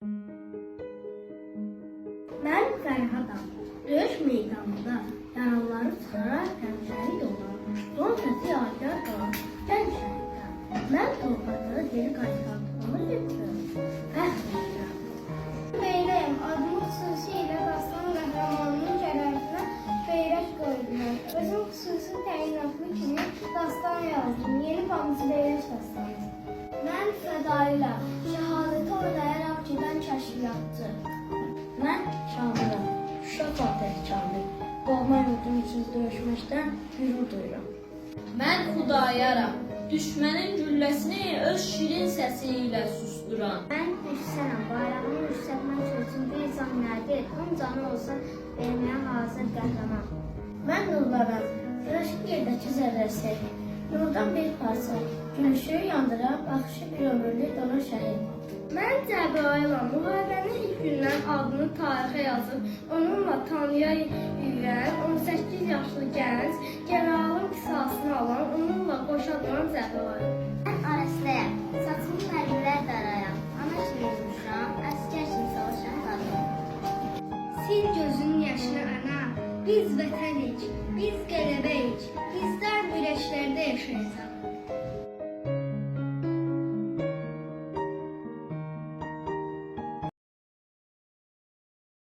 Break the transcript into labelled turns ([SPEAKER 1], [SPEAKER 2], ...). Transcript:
[SPEAKER 1] Ben Fərhadam. Döyüş meydanında yaralıları çıxararkən şəhid olan, son səsi yadigar qalan gənc şəhidəm. Mən torpaqlara geri qaytardığımız üçün fəxr edirəm.
[SPEAKER 2] Beyləyim, adımı xüsusilə Dastan qəhrəmanının şərəfinə beyrək qoydular. Özüm xüsusi təyinatlı kimi dastan yazdım. Yeni Pamuz Beyrək dastanı.
[SPEAKER 1] Mən fədailə, şəhadəti oynayaraq gedən kəşfiyyatçı. Mən Kamiləm, Şuşa Fatihkarlı. Doğma yurdum üçün döyüşməkdən qürur duyuram.
[SPEAKER 3] Mən Xudayaram, düşmənin gülləsini öz şirin səsi ilə susturan.
[SPEAKER 2] Mən Hüsənəm, bayrağımı yüksəltmək üçün bir can nədir, 10 canı olsa verməyə hazır qəhrəman.
[SPEAKER 1] Mən Nurlaram, güneşin yerdəki zərrəsi. Nurdan bir parça, gülüşü yandıran, baxışı bir ömürlük donar şəhid.
[SPEAKER 2] Mən Cəbrailam, müharibənin ilk gündən adını tarixə yazıb, onunla tanıya yürüyən 18 yaşlı gənc, generalın qisasını alan, onunla qoşa duran Cəbrailam.
[SPEAKER 4] Mən Arəsləyəm, saçımı mərmilər darayam, ana kimi yumuşam, əskər kimi savaşan qadın.
[SPEAKER 2] Sil gözünün yaşını ana, biz vətənik, biz qələbəyik, bizlər güləşlərdə yaşayacaq.